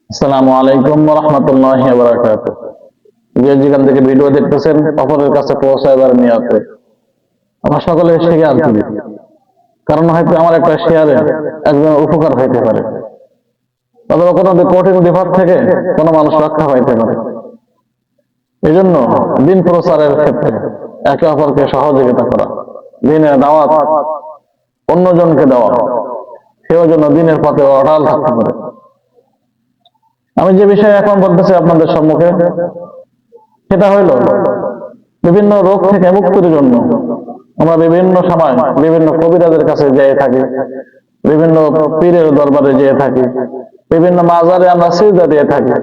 আসসালামু আলাইকুম ওয়া রাহমাতুল্লাহি ওয়া বারাকাতুহু। যে যেখান থেকে ভিডিও দেখতেছেন অপরের কাছে পৌঁছাবার নিয়তে আমরা সকলে শেয়ার করি, কারণ হয়তো আমার একটা শেয়ারে একজন উপকার হইতে পারে, অথবা কোনো কঠিন বিপদ থেকে কোনো মানুষ রক্ষা পাইতে পারে। এই জন্য দিন প্রচারের ক্ষেত্রে একে অপরকে সহযোগিতা করা, দিনের দাওয়াত অন্যজনকে দেওয়া, সেও যেন দিনের পথে অটল থাকতে পারে। আমি যে বিষয়ে এখন বলতেছি আপনাদের সম্মুখে, সেটা হইল বিভিন্ন রোগ থেকে মুক্তির জন্য আমরা বিভিন্ন সময় বিভিন্ন কবিরাজের কাছে যেয়ে থাকি, বিভিন্ন পীরের দরবারে যেয়ে থাকি, বিভিন্ন মাজারে আমরা সিজদা দিয়ে থাকি,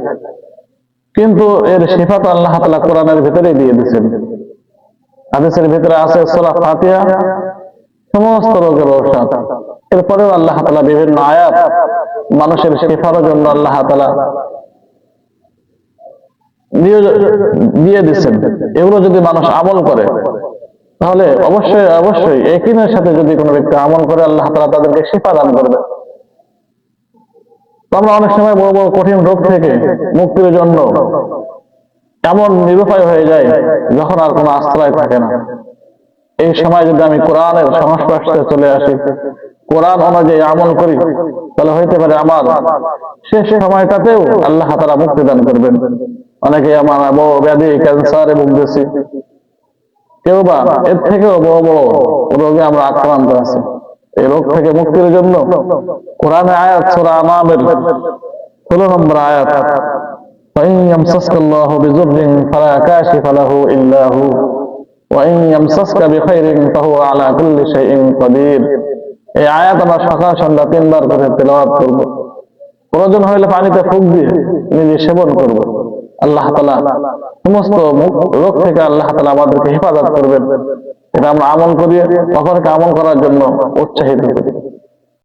কিন্তু এর সিফাত আল্লাহ তাআলা কোরআনের ভিতরে দিয়ে দিয়েছেন। হাদিসের ভিতরে আছে সূরা ফাতিহা সমস্ত রোগের ঔষধ। এরপরেও আল্লাহ তাআলা বিভিন্ন আয়াত মানুষের শিফার জন্য আল্লাহ তাআলা দিয়ে দিচ্ছেন। এগুলো যদি মানুষ আমল করে তাহলে অবশ্যই অবশ্যই ইয়াকিনের সাথে যদি কোনো ব্যক্তি আমল করে আল্লাহ তাআলা তাদেরকে শিফা দান করবে। আমরা অনেক সময় বড় বড় কঠিন রোগ থেকে মুক্তির জন্য এমন নিরুপায় হয়ে যায় যখন আর কোনো আশ্রয় থাকে না। এই সময় যদি আমি কোরআনের সংস্পর্শে চলে আসি, কোরআন অনুযায়ী আমল করি, তাহলে হইতে পারে আমার শেষ সময়টাতেও আল্লাহ তাআলা মুক্তি দান করবেন। অনেকে আমার বড় ব্যাধি ক্যান্সারে ভুগতেছি, কেউ বা এর থেকেও বড় বড় রোগে আমরা আক্রান্ত আছি। এই রোগ থেকে মুক্তির জন্য কোরআনের আয়াত সূরা আনামের 16 নম্বর আয়াত, وَإِن يَمْسَسْكَ اللَّهُ بِضُرٍّ فَلَا كَاشِفَ لَهُ إِلَّا هُوَ وَإِن يَمْسَسْكَ بِخَيْرٍ فَهُوَ عَلَى كُلِّ شَيْءٍ قَدِيرٌ। এই আয়াত আমরা সকাল সন্ধ্যা 3 বার করে তেলাওয়াত করব। প্রয়োজন হলে পানিতে ফুঁক দিয়ে নিজে সেবন করব। আল্লাহ তাআলা সমস্ত রোগ থেকে আল্লাহ তাআলা আমাদেরকে হেফাজত করবেন। এটা আমরা আমল করি, অপরকে আমল করার জন্য উৎসাহিত করি।